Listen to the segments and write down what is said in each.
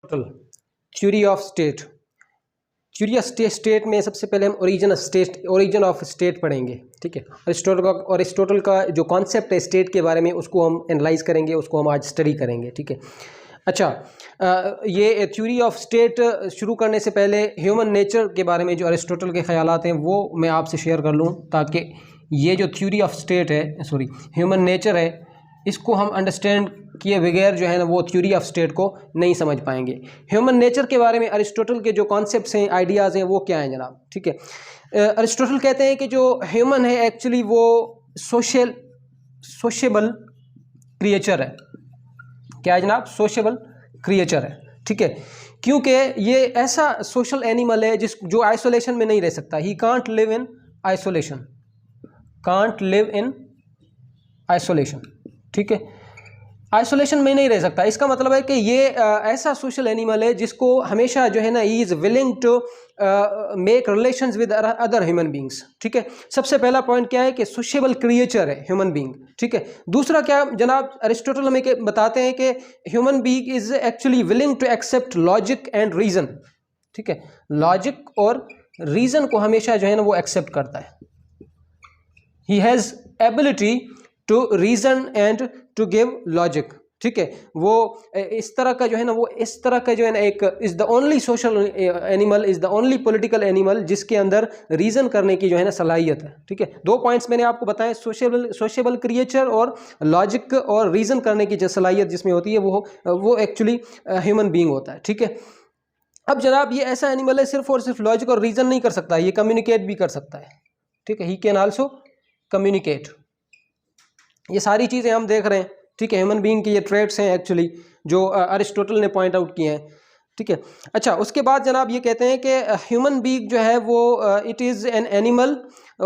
Total theory of state. Theory of state में सबसे पहले हम ओरिजिन ऑफ स्टेट पढ़ेंगे। ठीक है, अरिस्टोटल का जो कॉन्सेप्ट है स्टेट के बारे में उसको हम एनालाइज करेंगे, उसको हम आज स्टडी करेंगे। ठीक है, अच्छा, ये थ्योरी ऑफ स्टेट शुरू करने से पहले ह्यूमन नेचर के बारे में जो अरिस्टोटल के ख्यालात हैं वो मैं आपसे शेयर कर लूँ, ताकि ये जो थ्योरी ऑफ स्टेट है, ह्यूमन नेचर है, इसको हम अंडरस्टैंड किए बगैर जो है ना वो थ्योरी ऑफ स्टेट को नहीं समझ पाएंगे। ह्यूमन नेचर के बारे में अरिस्टोटल के जो कॉन्सेप्ट्स हैं, आइडियाज़ हैं, वो क्या हैं जनाब? ठीक है, अरिस्टोटल कहते हैं कि जो ह्यूमन है एक्चुअली वो सोशेबल क्रिएचर है। क्या है जनाब? सोशेबल क्रिएचर है। ठीक है, क्योंकि ये ऐसा सोशल एनिमल है जो आइसोलेशन में नहीं रह सकता। He can't live in isolation, can't live in isolation. ठीक है, आइसोलेशन में नहीं रह सकता। इसका मतलब है कि ये ऐसा सोशल एनिमल है जिसको हमेशा जो है ना he is willing to make relations with other human beings. ठीक है, सबसे पहला पॉइंट क्या है कि सोशेबल क्रिएचर है ह्यूमन बींग। ठीक है, दूसरा क्या जनाब अरिस्टोटल हमें बताते हैं कि human being is actually willing to accept logic and reason. ठीक है, लॉजिक और रीज़न को हमेशा जो है ना वो एक्सेप्ट करता है। He has ability to reason and to give logic. ठीक है, वो इस तरह का जो है ना वो इस तरह का जो है ना एक is the only social animal, is the only political animal जिसके अंदर रीज़न करने की जो है ना सलाहियत है। ठीक है, दो पॉइंट्स मैंने आपको बताए, सोशेबल क्रिएचर और लॉजिक और रीज़न करने की जो सलाहियत जिसमें होती है वो एक्चुअली ह्यूमन बींग होता है। ठीक है, अब जनाब ये ऐसा एनिमल है सिर्फ और सिर्फ लॉजिक और रीज़न नहीं कर सकता, ये कम्युनिकेट भी कर सकता है। ठीक है, ही कैन आल्सो कम्युनिकेट। ये सारी चीज़ें हम देख रहे हैं। ठीक है, ह्यूमन बीइंग की ये ट्रेट्स हैं एक्चुअली जो अरिस्टोटल ने पॉइंट आउट किए हैं। ठीक है, अच्छा, उसके बाद जनाब ये कहते हैं कि ह्यूमन बीइंग जो है वो it is an animal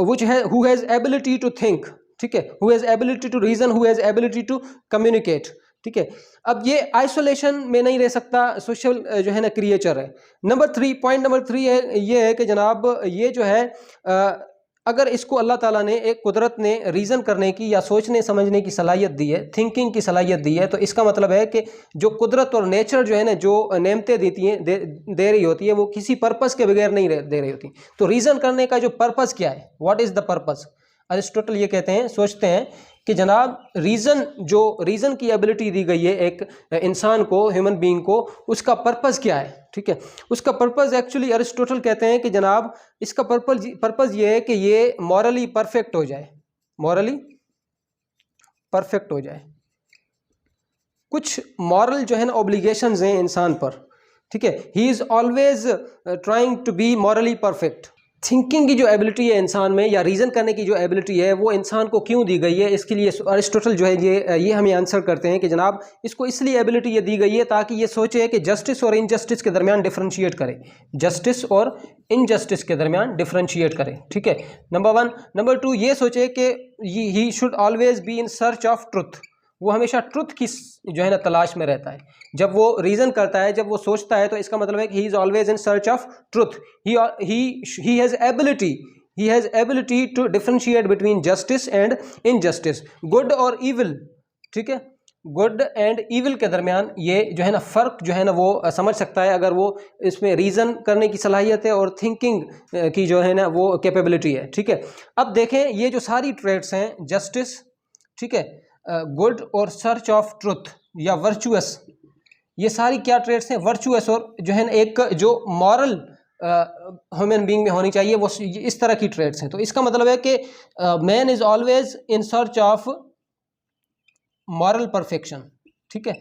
which है who has ability to think. ठीक है, who has ability to reason, who has ability to communicate. ठीक है, अब ये आइसोलेशन में नहीं रह सकता, सोशल जो है ना क्रिएचर है। पॉइंट नंबर 3 है ये है कि जनाब ये जो है अगर इसको अल्लाह ताला ने एक कुदरत ने रीज़न करने की या सोचने समझने की सलाहियत दी है, थिंकिंग की सलाहियत दी है, तो इसका मतलब है कि जो कुदरत और नेचर जो है ना जो नेमतें देती हैं दे रही होती है वो किसी पर्पस के बगैर नहीं दे रही होती। तो रीज़न करने का जो पर्पस क्या है, what is the purpose? Aristotle ये कहते हैं, सोचते हैं कि जनाब रीज़न की एबिलिटी दी गई है एक इंसान को, ह्यूमन बीइंग को, उसका पर्पस क्या है? ठीक है, उसका पर्पस एक्चुअली अरिस्टोटल कहते हैं कि जनाब इसका पर्पस ये है कि ये मॉरली परफेक्ट हो जाए, मॉरली परफेक्ट हो जाए। कुछ मॉरल जो है ना ऑब्लिगेशंस हैं इंसान पर। ठीक है, he is always trying to be morally perfect. Thinking की जो एबिलिटी है इंसान में या रीज़न करने की जो एबिलिटी है वो इंसान को क्यों दी गई है, इसके लिए अरिस्टोटल जो है ये हमें आंसर करते हैं कि जनाब इसको इसलिए एबिलिटी ये दी गई है ताकि ये सोचे कि जस्टिस और इनजस्टिस के दरमियान डिफरेंशिएट करे, जस्टिस और इनजस्टिस के दरमियान डिफरेंशिएट करे। ठीक है, नंबर 1। नंबर 2 ये सोचे कि he should always be in search of truth. वो हमेशा ट्रुथ की जो है ना तलाश में रहता है। जब वो रीज़न करता है, जब वो सोचता है, तो इसका मतलब है कि he is always in search of truth. He has ability to differentiate between justice and injustice, good और ईविल। ठीक है, गुड एंड ईविल के दरमियान ये जो है ना फ़र्क जो है ना वो समझ सकता है अगर वो इसमें रीज़न करने की सलाहियत है और थिंकिंग की जो है ना वो कैपेबिलिटी है। ठीक है, अब देखें ये जो सारी ट्रेट्स हैं, जस्टिस, ठीक है, गुड और सर्च ऑफ ट्रुथ या वर्चुअस, ये सारी क्या ट्रेट्स हैं? वर्चुअस और जो है ना एक जो मॉरल ह्यूमन बीइंग में होनी चाहिए वो इस तरह की ट्रेट्स हैं। तो इसका मतलब है कि man is always in search of moral perfection. ठीक है,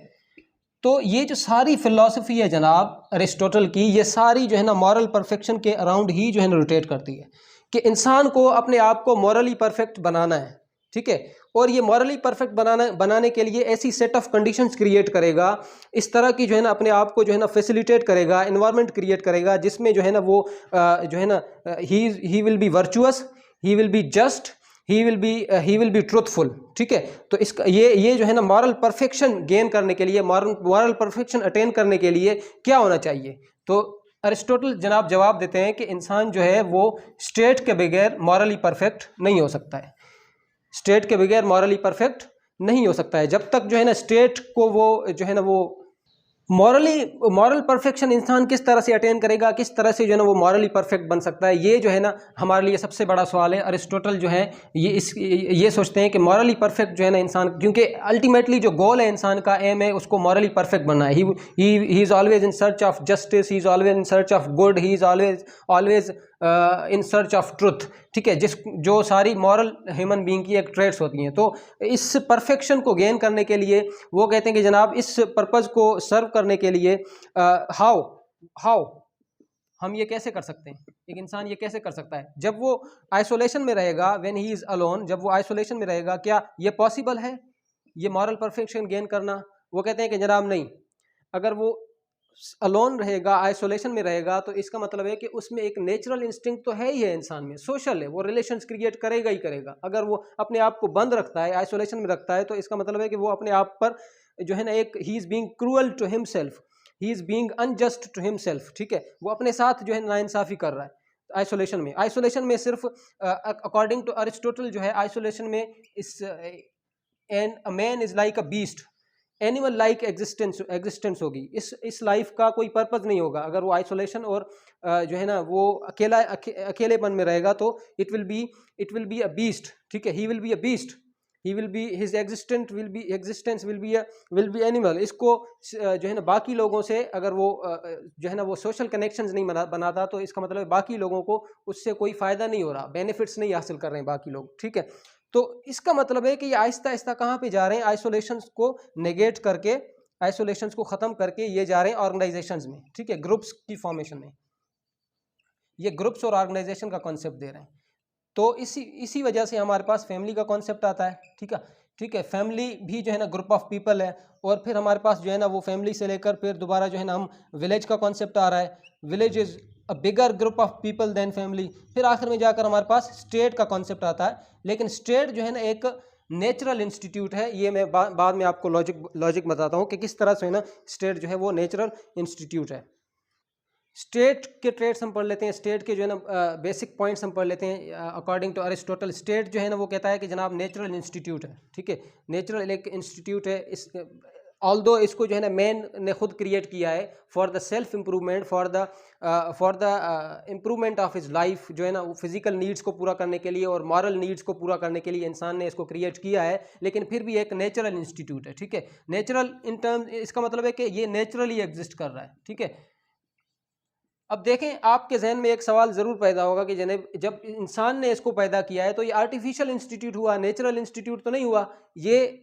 तो ये जो सारी फिलॉसफी है जनाब अरिस्टोटल की, ये सारी जो है ना मॉरल परफेक्शन के अराउंड ही जो है ना रोटेट करती है कि इंसान को अपने आप को मॉरली परफेक्ट बनाना है। ठीक है, और ये मॉरली परफेक्ट बनाने के लिए ऐसी सेट ऑफ कंडीशंस क्रिएट करेगा, इस तरह की जो है ना अपने आप को जो है ना फैसिलिटेट करेगा, इन्वायरमेंट क्रिएट करेगा जिसमें जो है ना वो जो है ना he will be virtuous, he will be just, he will be truthful. ठीक है, तो इसका ये जो है ना मॉरल परफेक्शन गेन करने के लिए, मॉरल परफेक्शन अटेन करने के लिए क्या होना चाहिए? तो अरिस्टोटल जनाब जवाब देते हैं कि इंसान जो है वो स्टेट के बगैर मॉरली परफेक्ट नहीं हो सकता है, स्टेट के बगैर मॉरली परफेक्ट नहीं हो सकता है। जब तक जो है ना स्टेट को वो जो है ना वो मॉरल परफेक्शन इंसान किस तरह से अटेन करेगा, किस तरह से जो है ना वो मॉरली परफेक्ट बन सकता है, ये जो है ना हमारे लिए सबसे बड़ा सवाल है। अरिस्टोटल जो है ये सोचते हैं कि मॉरली परफेक्ट जो है ना इंसान, क्योंकि अल्टीमेटली जो गोल है इंसान का, एम है उसको मॉरली परफेक्ट बनना है। He is always in search of justice, he is always in search of good, he is always in search of truth, ठीक है, जो सारी मॉरल ह्यूमन बीइंग की एक ट्रेट्स होती हैं। तो इस परफेक्शन को गेन करने के लिए वो कहते हैं कि जनाब इस पर्पज़ को सर्व करने के लिए हाउ हम ये कैसे कर सकते हैं, एक इंसान ये कैसे कर सकता है जब वो आइसोलेशन में रहेगा, व्हेन ही इज़ अलोन, जब वो आइसोलेशन में रहेगा, क्या ये पॉसिबल है ये मॉरल परफेक्शन गेन करना? वो कहते हैं कि जनाब नहीं, अगर वो अलोन रहेगा, आइसोलेशन में रहेगा, तो इसका मतलब है कि उसमें एक नेचुरल इंस्टिंक्ट तो है ही है, इंसान में सोशल है, वो रिलेशंस क्रिएट करेगा ही करेगा। अगर वो अपने आप को बंद रखता है, आइसोलेशन में रखता है, तो इसका मतलब है कि वो अपने आप पर जो है ना एक he is being cruel to himself, he is being unjust to himself, ठीक है, वो अपने साथ जो है नाइंसाफ़ी कर रहा है आइसोलेशन में सिर्फ अकॉर्डिंग टू अरिस्टोटल जो है आइसोलेशन में इस and a man is like a beast, animal like existence होगी, इस लाइफ का कोई पर्पज़ नहीं होगा अगर वो आइसोलेशन और जो है ना वो अकेलेपन में रहेगा, तो it will be a beast, ठीक है, he will be a beast, he will be his existence will be animal. इसको जो है ना बाकी लोगों से अगर वो जो है ना वो सोशल कनेक्शंस नहीं बनाता, तो इसका मतलब बाकी लोगों को उससे कोई फ़ायदा नहीं हो रहा, बेनिफिट्स नहीं हासिल कर रहे हैं बाकी लोग, ठीक है। तो इसका मतलब है कि ये आहिस्ता आहिस्ता कहाँ पे जा रहे हैं, आइसोलेशंस को नेगेट करके, आइसोलेशंस को ख़त्म करके ये जा रहे हैं ऑर्गेनाइजेशंस में, ठीक है, ग्रुप्स की फॉर्मेशन में, ये ग्रुप्स और ऑर्गेनाइजेशन का कॉन्सेप्ट दे रहे हैं। तो इसी वजह से हमारे पास फैमिली का कॉन्सेप्ट आता है, ठीक है, फैमिली भी जो है ना ग्रुप ऑफ पीपल है, और फिर हमारे पास जो है ना वो फैमिली से लेकर फिर दोबारा जो है ना हम विलेज का कॉन्सेप्ट आ रहा है, village is a bigger group of people than family, फिर आखिर में जाकर हमारे पास स्टेट का कॉन्सेप्ट आता है। लेकिन स्टेट जो है ना एक नेचुरल इंस्टीट्यूट है, ये मैं बाद में आपको लॉजिक बताता हूँ कि किस तरह से है ना स्टेट जो है वो नेचुरल इंस्टीट्यूट है। स्टेट के ट्रेड्स हम पढ़ लेते हैं, स्टेट के जो है ना बेसिक पॉइंट्स हम पढ़ लेते हैं। अकॉर्डिंग टू अरिस्टोटल, स्टेट जो है ना वो कहता है कि जनाब नेचुरल इंस्टीट्यूट है, ठीक है, नेचुरल एक इंस्टीट्यूट है। इस ऑल्दो इसको जो है ना मैन ने खुद क्रिएट किया है for the self improvement, for the improvement of his life, जो है ना वो फिजिकल नीड्स को पूरा करने के लिए और मॉरल नीड्स को पूरा करने के लिए इंसान ने इसको क्रिएट किया है, लेकिन फिर भी एक नेचुरल इंस्टीट्यूट है, ठीक है। नेचुरल इन टर्म, इसका मतलब है कि ये नेचुरली एग्जिस्ट कर रहा है, ठीक है। अब देखें, आपके जहन में एक सवाल ज़रूर पैदा होगा कि जब इंसान ने इसको पैदा किया है तो ये आर्टिफिशियल इंस्टीट्यूट हुआ, नेचुरल इंस्टीट्यूट तो नहीं हुआ। ये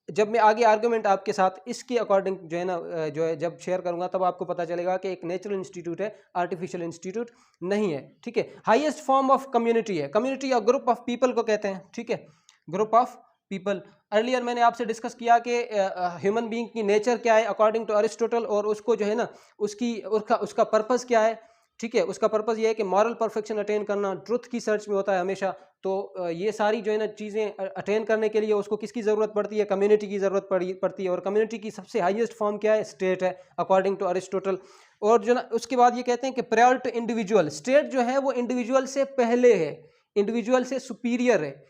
जब मैं आगे आर्गुमेंट आपके साथ इसके अकॉर्डिंग जो है ना जो है जब शेयर करूंगा, तब आपको पता चलेगा कि एक नेचुरल इंस्टीट्यूट है, आर्टिफिशियल इंस्टीट्यूट नहीं है, ठीक है। हाईएस्ट फॉर्म ऑफ कम्युनिटी है, कम्युनिटी या ग्रुप ऑफ पीपल को कहते हैं, ठीक है, ग्रुप ऑफ पीपल। अर्लियर मैंने आपसे डिस्कस किया कि ह्यूमन बीइंग की नेचर क्या है अकॉर्डिंग टू अरिस्टोटल, और उसको जो है ना उसका पर्पज़ क्या है, ठीक है। उसका पर्पज़ ये है कि मॉरल परफेक्शन अटेन करना, ट्रुथ की सर्च में होता है हमेशा। तो ये सारी जो है ना चीज़ें अटेन करने के लिए उसको किसकी ज़रूरत पड़ती है, कम्युनिटी की ज़रूरत पड़ती है, और कम्युनिटी की सबसे हाईएस्ट फॉर्म क्या है, स्टेट है अकॉर्डिंग टू अरिस्टोटल। और जो ना उसके बाद ये कहते हैं कि प्रायर टू इंडिविजुअल, स्टेट जो है वो इंडिविजुअल से पहले है, इंडिविजुअल से सुपीरियर है।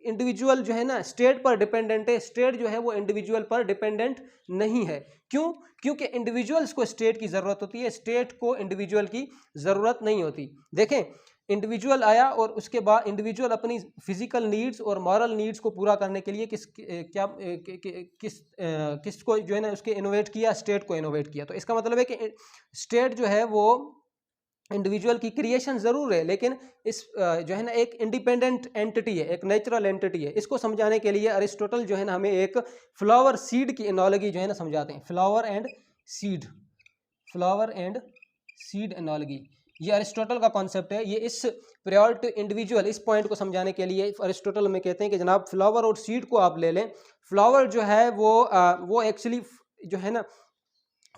इंडिविजुअल जो है ना स्टेट पर डिपेंडेंट है, स्टेट जो है वो इंडिविजुअल पर डिपेंडेंट नहीं है। क्यों? क्योंकि इंडिविजुअल्स को स्टेट की ज़रूरत होती है, स्टेट को इंडिविजुअल की ज़रूरत नहीं होती। देखें, इंडिविजुअल आया और उसके बाद इंडिविजुअल अपनी फिजिकल नीड्स और मॉरल नीड्स को पूरा करने के लिए किसको जो है ना उसके इनोवेट किया, स्टेट को इनोवेट किया। तो इसका मतलब है कि स्टेट जो है वो इंडिविजुअल की क्रिएशन ज़रूर है, लेकिन इस जो है ना एक इंडिपेंडेंट एंटिटी है, एक नेचुरल एंटिटी है। इसको समझाने के लिए अरिस्टोटल जो है ना हमें एक फ्लावर सीड की एनालॉजी जो है ना समझाते हैं, फ्लावर एंड सीड एनालॉजी। ये अरिस्टोटल का कॉन्सेप्ट है। ये इस प्रायर टू इंडिविजुअल, इस पॉइंट को समझाने के लिए अरिस्टोटल में कहते हैं कि जनाब फ्लावर और सीड को आप ले लें। फ्लावर जो है वो एक्चुअली जो है ना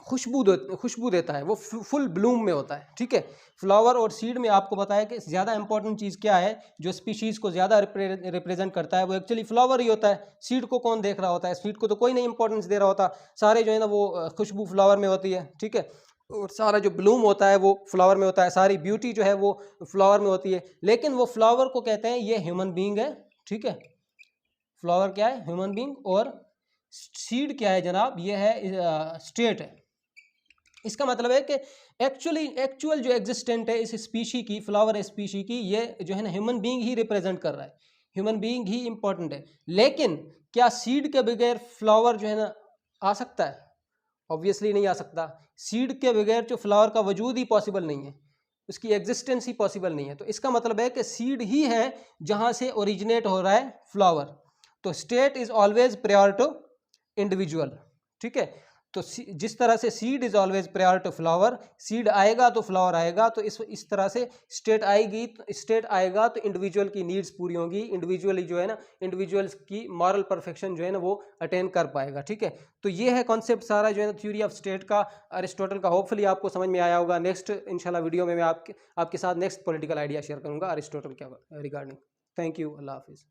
खुशबू देता है, वो फुल ब्लूम में होता है, ठीक है। फ्लावर और सीड में आपको बताया कि ज़्यादा इंपॉर्टेंट चीज़ क्या है, जो स्पीशीज़ को ज़्यादा रिप्रेजेंट करता है, वो एक्चुअली फ्लावर ही होता है। सीड को कौन देख रहा होता है? सीड को तो कोई नहीं इंपॉर्टेंस दे रहा होता। सारे जो है ना वो खुशबू फ्लावर में होती है, ठीक है, और सारा जो ब्लूम होता है वो फ्लावर में होता है, सारी ब्यूटी जो है वो फ्लावर में होती है। लेकिन वो फ्लावर को कहते हैं ये ह्यूमन बीइंग है, ठीक है। फ्लावर क्या है? Human being. और सीड क्या है जनाब, ये है स्टेट है। इसका मतलब है कि एक्चुअल जो एग्जिस्टेंट है इस स्पीशी की, फ्लावर स्पीशी की, ये जो है ना ह्यूमन बीइंग ही रिप्रेजेंट कर रहा है, ह्यूमन बीइंग ही इंपॉर्टेंट है। लेकिन क्या सीड के बगैर फ्लावर जो है ना आ सकता है? ऑब्वियसली नहीं आ सकता। सीड के बगैर जो फ्लावर का वजूद ही पॉसिबल नहीं है, उसकी एग्जिस्टेंस ही पॉसिबल नहीं है। तो इसका मतलब है कि सीड ही है जहाँ से ओरिजिनेट हो रहा है फ्लावर। तो state is always prior to individual, ठीक है। तो जिस तरह से seed is always prior to flower, seed आएगा तो फ्लावर आएगा, तो इस तरह से स्टेट आएगी, स्टेट आएगा तो इंडिविजुअल की नीड्स पूरी होंगी, इंडिविजुअली जो है ना, इंडिविजुअल्स की मॉरल परफेक्शन जो है ना वो अटेन कर पाएगा, ठीक है। तो ये है कॉन्सेप्ट सारा जो है ना थ्योरी ऑफ स्टेट का, अरिस्टोटल का। होपफुली आपको समझ में आया होगा। नेक्स्ट इंशाल्लाह वीडियो में मैं आपके साथ नेक्स्ट पॉलिटिकल आइडिया शेयर करूंगा अरिस्टोटल के रिगार्डिंग। थैंक यू, अल्लाह हाफिज़।